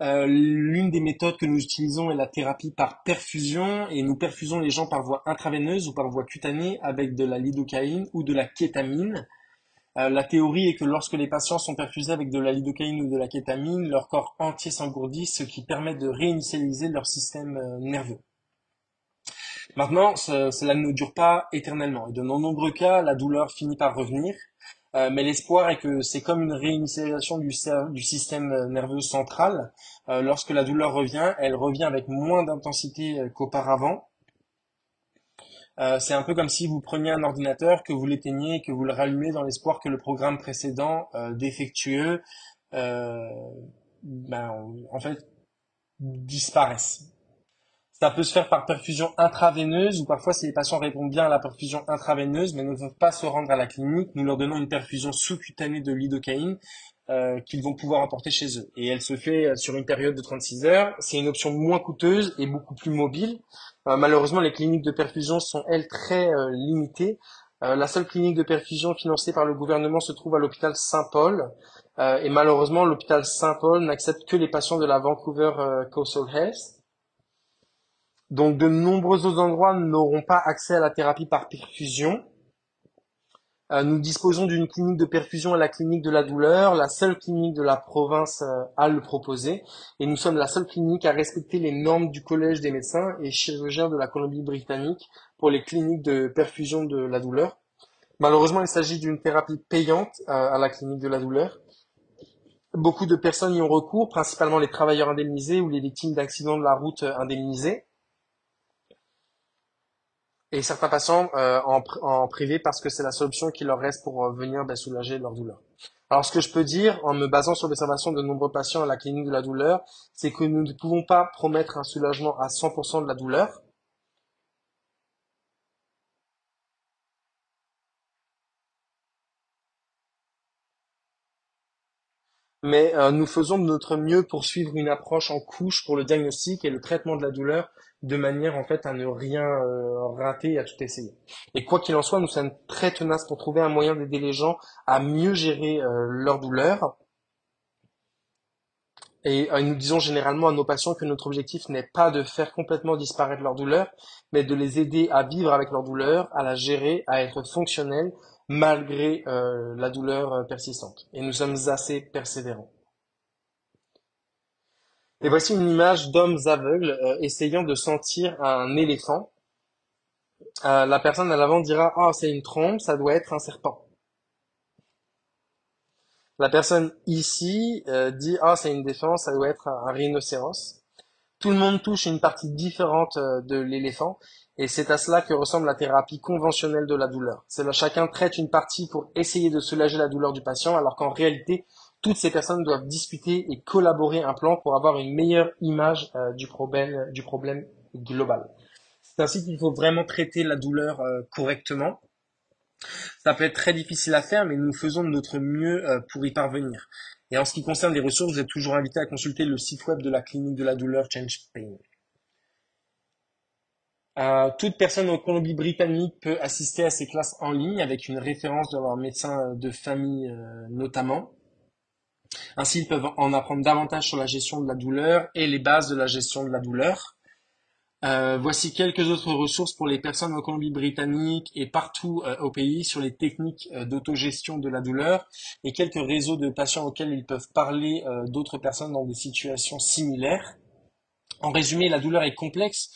L'une des méthodes que nous utilisons est la thérapie par perfusion et nous perfusons les gens par voie intraveineuse ou par voie cutanée avec de la lidocaïne ou de la kétamine. La théorie est que lorsque les patients sont perfusés avec de la lidocaïne ou de la kétamine, leur corps entier s'engourdit, ce qui permet de réinitialiser leur système nerveux. Maintenant, cela ne dure pas éternellement. Et de nombreux cas, la douleur finit par revenir. Mais l'espoir est que c'est comme une réinitialisation du système nerveux central. Lorsque la douleur revient, elle revient avec moins d'intensité qu'auparavant. C'est un peu comme si vous preniez un ordinateur, que vous l'éteigniez, que vous le rallumez dans l'espoir que le programme précédent, défectueux, euh, en fait, disparaisse. Ça peut se faire par perfusion intraveineuse ou parfois si les patients répondent bien à la perfusion intraveineuse mais ne veulent pas se rendre à la clinique, nous leur donnons une perfusion sous-cutanée de lidocaïne qu'ils vont pouvoir apporter chez eux. Et elle se fait sur une période de 36 heures. C'est une option moins coûteuse et beaucoup plus mobile. Malheureusement, les cliniques de perfusion sont, elles, très limitées. La seule clinique de perfusion financée par le gouvernement se trouve à l'hôpital Saint-Paul. Et malheureusement, l'hôpital Saint-Paul n'accepte que les patients de la Vancouver Coastal Health. Donc, de nombreux autres endroits n'auront pas accès à la thérapie par perfusion. Nous disposons d'une clinique de perfusion à la clinique de la douleur, la seule clinique de la province à le proposer, et nous sommes la seule clinique à respecter les normes du Collège des médecins et chirurgiens de la Colombie-Britannique pour les cliniques de perfusion de la douleur. Malheureusement, il s'agit d'une thérapie payante à la clinique de la douleur. Beaucoup de personnes y ont recours, principalement les travailleurs indemnisés ou les victimes d'accidents de la route indemnisés. Et certains patients en privé parce que c'est la seule option qui leur reste pour venir soulager leur douleur. Alors ce que je peux dire en me basant sur l'observation de nombreux patients à la clinique de la douleur, c'est que nous ne pouvons pas promettre un soulagement à 100% de la douleur, mais nous faisons de notre mieux pour suivre une approche en couche pour le diagnostic et le traitement de la douleur de manière en fait à ne rien rater et à tout essayer. Et quoi qu'il en soit, nous sommes très tenaces pour trouver un moyen d'aider les gens à mieux gérer leur douleur. Et nous disons généralement à nos patients que notre objectif n'est pas de faire complètement disparaître leur douleur, mais de les aider à vivre avec leur douleur, à la gérer, à être fonctionnels malgré la douleur persistante. Et nous sommes assez persévérants. Et voici une image d'hommes aveugles essayant de sentir un éléphant. La personne à l'avant dira: «Ah, c'est une trompe, ça doit être un serpent». La personne ici dit: «Ah, c'est une défense, ça doit être un rhinocéros». Tout le monde touche une partie différente de l'éléphant et c'est à cela que ressemble la thérapie conventionnelle de la douleur. C'est là chacun traite une partie pour essayer de soulager la douleur du patient alors qu'en réalité, toutes ces personnes doivent discuter et collaborer un plan pour avoir une meilleure image du problème global. C'est ainsi qu'il faut vraiment traiter la douleur correctement. Ça peut être très difficile à faire, mais nous faisons de notre mieux pour y parvenir. Et en ce qui concerne les ressources, vous êtes toujours invité à consulter le site web de la clinique de la douleur Change Pain. Toute personne en Colombie-Britannique peut assister à ces classes en ligne avec une référence de leur médecin de famille notamment. Ainsi, ils peuvent en apprendre davantage sur la gestion de la douleur et les bases de la gestion de la douleur. Voici quelques autres ressources pour les personnes en Colombie-Britannique et partout au pays sur les techniques d'autogestion de la douleur et quelques réseaux de patients auxquels ils peuvent parler d'autres personnes dans des situations similaires. En résumé, la douleur est complexe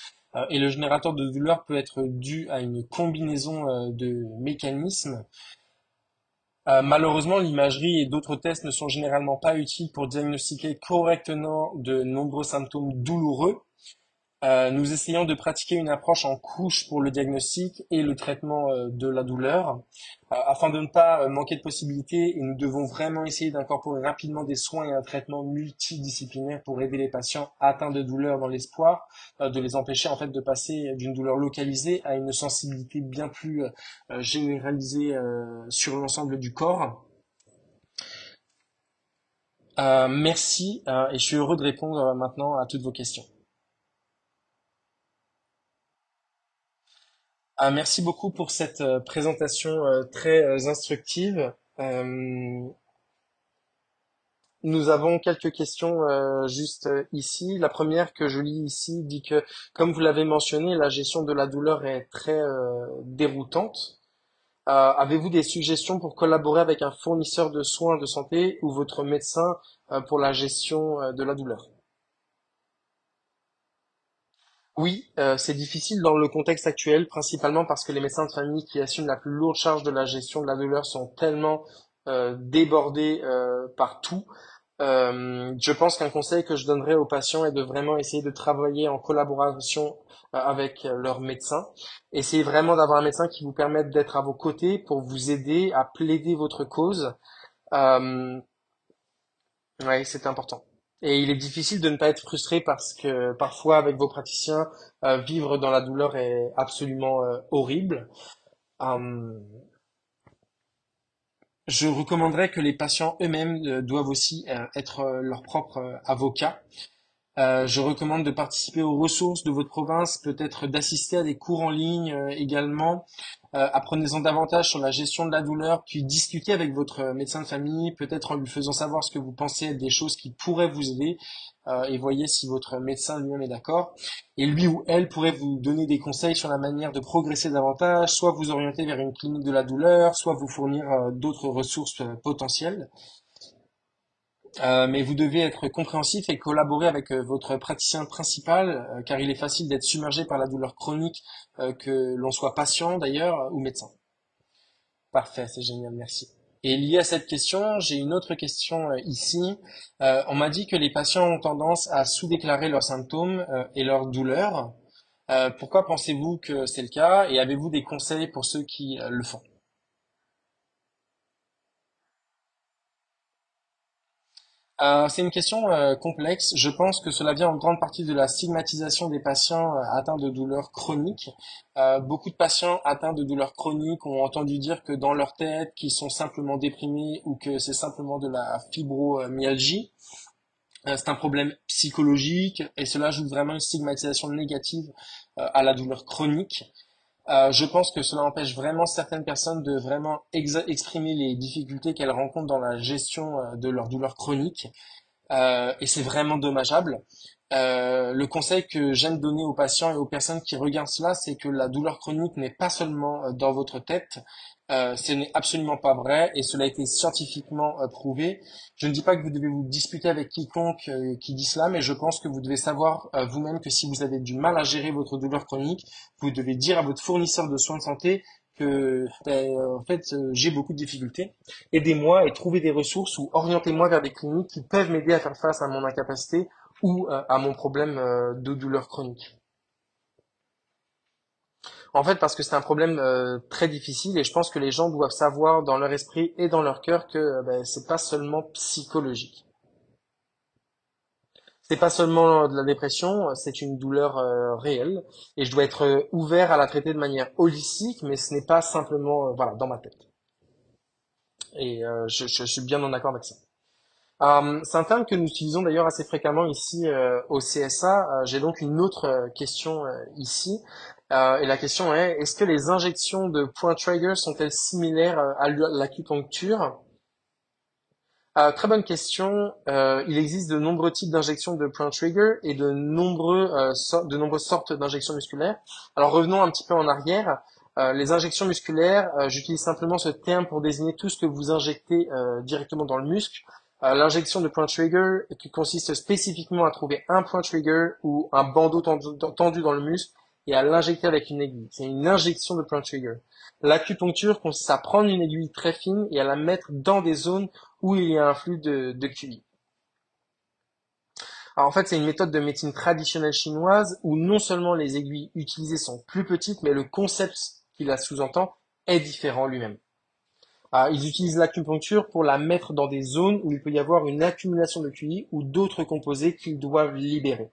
et le générateur de douleur peut être dû à une combinaison de mécanismes. Malheureusement, l'imagerie et d'autres tests ne sont généralement pas utiles pour diagnostiquer correctement de nombreux symptômes douloureux. Nous essayons de pratiquer une approche en couche pour le diagnostic et le traitement de la douleur, afin de ne pas manquer de possibilités et nous devons vraiment essayer d'incorporer rapidement des soins et un traitement multidisciplinaire pour aider les patients atteints de douleur dans l'espoir de les empêcher en fait de passer d'une douleur localisée à une sensibilité bien plus généralisée sur l'ensemble du corps. Merci et je suis heureux de répondre maintenant à toutes vos questions. Merci beaucoup pour cette présentation très instructive. Nous avons quelques questions juste ici. La première que je lis ici dit que, comme vous l'avez mentionné, la gestion de la douleur est très déroutante. Avez-vous des suggestions pour collaborer avec un fournisseur de soins de santé ou votre médecin pour la gestion de la douleur? Oui, c'est difficile dans le contexte actuel, principalement parce que les médecins de famille qui assument la plus lourde charge de la gestion de la douleur sont tellement débordés par tout. Je pense qu'un conseil que je donnerais aux patients est de vraiment essayer de travailler en collaboration avec leur médecin. Essayez vraiment d'avoir un médecin qui vous permette d'être à vos côtés pour vous aider à plaider votre cause. Euh, ouais, c'est important. Et il est difficile de ne pas être frustré parce que parfois avec vos praticiens, vivre dans la douleur est absolument horrible. Euh, je recommanderais que les patients eux-mêmes doivent aussi être leur propre avocat. Je recommande de participer aux ressources de votre province, peut-être d'assister à des cours en ligne également. Apprenez-en davantage sur la gestion de la douleur, puis discutez avec votre médecin de famille, peut-être en lui faisant savoir ce que vous pensez être des choses qui pourraient vous aider, et voyez si votre médecin lui-même est d'accord. Et lui ou elle pourrait vous donner des conseils sur la manière de progresser davantage, soit vous orienter vers une clinique de la douleur, soit vous fournir d'autres ressources potentielles. Mais vous devez être compréhensif et collaborer avec votre praticien principal, car il est facile d'être submergé par la douleur chronique, que l'on soit patient d'ailleurs ou médecin. Parfait, c'est génial, merci. Et lié à cette question, j'ai une autre question ici. On m'a dit que les patients ont tendance à sous-déclarer leurs symptômes et leurs douleurs. Pourquoi pensez-vous que c'est le cas et avez-vous des conseils pour ceux qui le font? C'est une question complexe. Je pense que cela vient en grande partie de la stigmatisation des patients atteints de douleurs chroniques. Beaucoup de patients atteints de douleurs chroniques ont entendu dire que dans leur tête, qu'ils sont simplement déprimés ou que c'est simplement de la fibromyalgie. C'est un problème psychologique et cela ajoute vraiment une stigmatisation négative à la douleur chronique. Je pense que cela empêche vraiment certaines personnes de vraiment exprimer les difficultés qu'elles rencontrent dans la gestion de leur douleur chronique. Et c'est vraiment dommageable. Le conseil que j'aime donner aux patients et aux personnes qui regardent cela, c'est que la douleur chronique n'est pas seulement dans votre tête. Ce n'est absolument pas vrai et cela a été scientifiquement prouvé. Je ne dis pas que vous devez vous disputer avec quiconque qui dit cela, mais je pense que vous devez savoir vous-même que si vous avez du mal à gérer votre douleur chronique, vous devez dire à votre fournisseur de soins de santé que en fait j'ai beaucoup de difficultés. Aidez-moi et trouvez des ressources ou orientez-moi vers des cliniques qui peuvent m'aider à faire face à mon incapacité ou à mon problème de douleur chronique. En fait, parce que c'est un problème très difficile et je pense que les gens doivent savoir dans leur esprit et dans leur cœur que ben, c'est pas seulement psychologique. C'est pas seulement de la dépression, c'est une douleur réelle et je dois être ouvert à la traiter de manière holistique, mais ce n'est pas simplement voilà dans ma tête. Et je suis bien en accord avec ça. C'est un terme que nous utilisons d'ailleurs assez fréquemment ici au CSA. J'ai donc une autre question ici. Et la question est, est-ce que les injections de point trigger sont-elles similaires à l'acupuncture? Très bonne question. Il existe de nombreux types d'injections de point trigger et de nombreuses sortes d'injections musculaires. Alors revenons un petit peu en arrière. Les injections musculaires, j'utilise simplement ce terme pour désigner tout ce que vous injectez directement dans le muscle. L'injection de point trigger qui consiste spécifiquement à trouver un point trigger ou un bandeau tendu dans le muscle et à l'injecter avec une aiguille. C'est une injection de point trigger. L'acupuncture consiste à prendre une aiguille très fine et à la mettre dans des zones où il y a un flux de QI. Alors en fait, c'est une méthode de médecine traditionnelle chinoise où non seulement les aiguilles utilisées sont plus petites, mais le concept qui la sous-entend est différent lui-même. Ils utilisent l'acupuncture pour la mettre dans des zones où il peut y avoir une accumulation de QI ou d'autres composés qu'ils doivent libérer.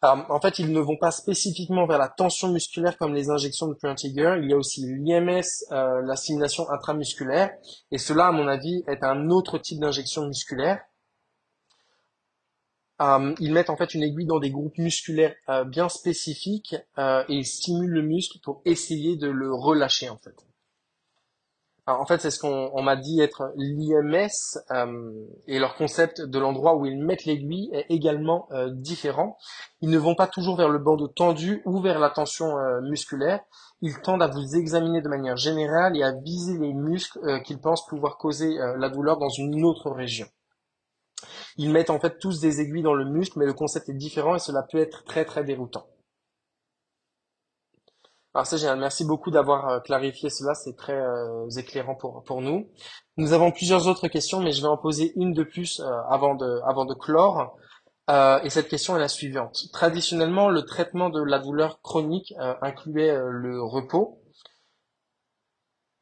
En fait, ils ne vont pas spécifiquement vers la tension musculaire comme les injections de point trigger. Il y a aussi l'IMS, la stimulation intramusculaire, et cela, à mon avis, est un autre type d'injection musculaire. Ils mettent en fait une aiguille dans des groupes musculaires bien spécifiques et ils stimulent le muscle pour essayer de le relâcher en fait. Alors, en fait, c'est ce qu'on m'a dit être l'IMS, et leur concept de l'endroit où ils mettent l'aiguille est également différent. Ils ne vont pas toujours vers le bande tendu ou vers la tension musculaire. Ils tendent à vous examiner de manière générale et à viser les muscles qu'ils pensent pouvoir causer la douleur dans une autre région. Ils mettent en fait tous des aiguilles dans le muscle, mais le concept est différent et cela peut être très très déroutant. Alors c'est génial, merci beaucoup d'avoir clarifié cela, c'est très éclairant pour nous. Nous avons plusieurs autres questions, mais je vais en poser une de plus avant de clore. Et cette question est la suivante. Traditionnellement, le traitement de la douleur chronique incluait le repos.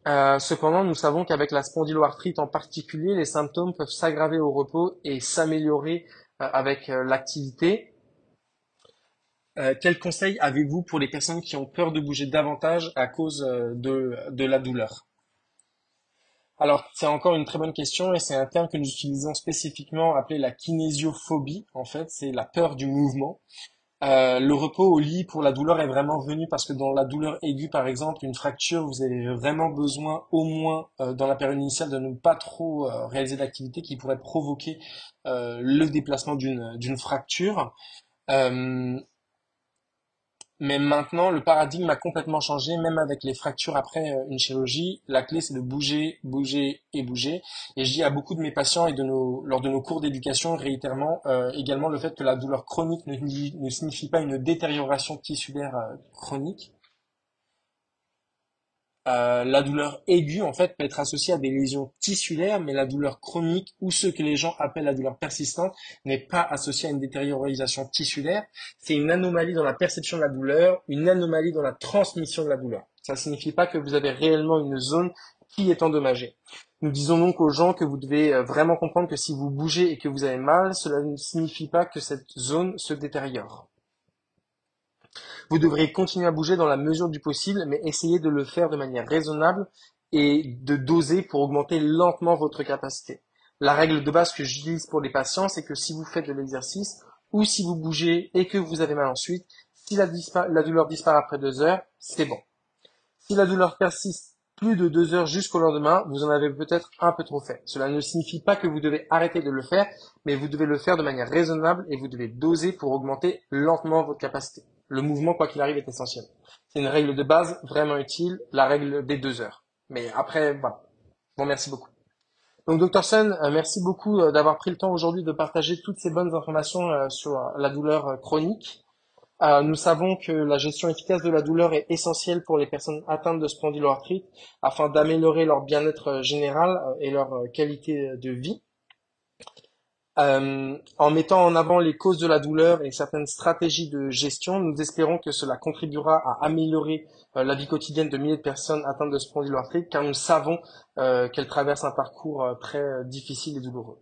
Cependant, nous savons qu'avec la spondyloarthrite en particulier, les symptômes peuvent s'aggraver au repos et s'améliorer avec l'activité. Quels conseils avez-vous pour les personnes qui ont peur de bouger davantage à cause de la douleur? Alors, c'est encore une très bonne question et c'est un terme que nous utilisons spécifiquement appelé la kinésiophobie. En fait, c'est la peur du mouvement. Le repos au lit pour la douleur est vraiment venu parce que dans la douleur aiguë, par exemple, une fracture, vous avez vraiment besoin, au moins dans la période initiale, de ne pas trop réaliser d'activité qui pourrait provoquer le déplacement d'une fracture. Euh, Mais maintenant, le paradigme a complètement changé, même avec les fractures après une chirurgie. La clé, c'est de bouger, bouger et bouger. Et je dis à beaucoup de mes patients et lors de nos cours d'éducation, réitérément, également le fait que la douleur chronique ne signifie pas une détérioration tissulaire chronique. La douleur aiguë, en fait, peut être associée à des lésions tissulaires, mais la douleur chronique, ou ce que les gens appellent la douleur persistante, n'est pas associée à une détériorisation tissulaire. C'est une anomalie dans la perception de la douleur, une anomalie dans la transmission de la douleur. Ça ne signifie pas que vous avez réellement une zone qui est endommagée. Nous disons donc aux gens que vous devez vraiment comprendre que si vous bougez et que vous avez mal, cela ne signifie pas que cette zone se détériore. Vous devriez continuer à bouger dans la mesure du possible, mais essayez de le faire de manière raisonnable et de doser pour augmenter lentement votre capacité. La règle de base que j'utilise pour les patients, c'est que si vous faites de l'exercice ou si vous bougez et que vous avez mal ensuite, si la douleur disparaît après 2 heures, c'est bon. Si la douleur persiste plus de 2 heures jusqu'au lendemain, vous en avez peut-être un peu trop fait. Cela ne signifie pas que vous devez arrêter de le faire, mais vous devez le faire de manière raisonnable et vous devez doser pour augmenter lentement votre capacité. Le mouvement, quoi qu'il arrive, est essentiel. C'est une règle de base vraiment utile, la règle des 2 heures. Mais après, voilà. Bon, merci beaucoup. Donc, Dr. Sun, merci beaucoup d'avoir pris le temps aujourd'hui de partager toutes ces bonnes informations sur la douleur chronique. Nous savons que la gestion efficace de la douleur est essentielle pour les personnes atteintes de spondyloarthrite afin d'améliorer leur bien-être général et leur qualité de vie. En mettant en avant les causes de la douleur et certaines stratégies de gestion, nous espérons que cela contribuera à améliorer la vie quotidienne de milliers de personnes atteintes de spondyloarthrite, car nous savons qu'elles traversent un parcours très difficile et douloureux.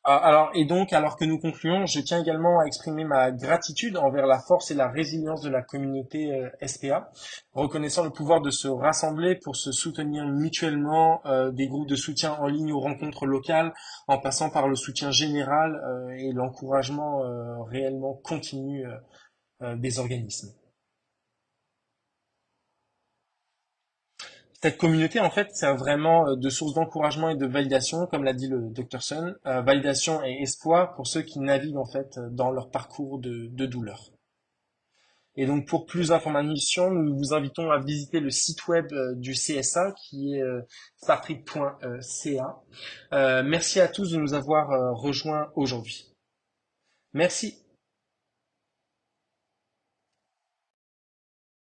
Alors que nous concluons, je tiens également à exprimer ma gratitude envers la force et la résilience de la communauté SPA, reconnaissant le pouvoir de se rassembler pour se soutenir mutuellement, des groupes de soutien en ligne aux rencontres locales, en passant par le soutien général et l'encouragement réellement continu des organismes. Cette communauté, en fait, sert vraiment de source d'encouragement et de validation, comme l'a dit le Dr. Sun, validation et espoir pour ceux qui naviguent en fait dans leur parcours de douleur. Et donc, pour plus d'informations, nous vous invitons à visiter le site web du CSA qui est startrip.ca. Merci à tous de nous avoir rejoints aujourd'hui. Merci.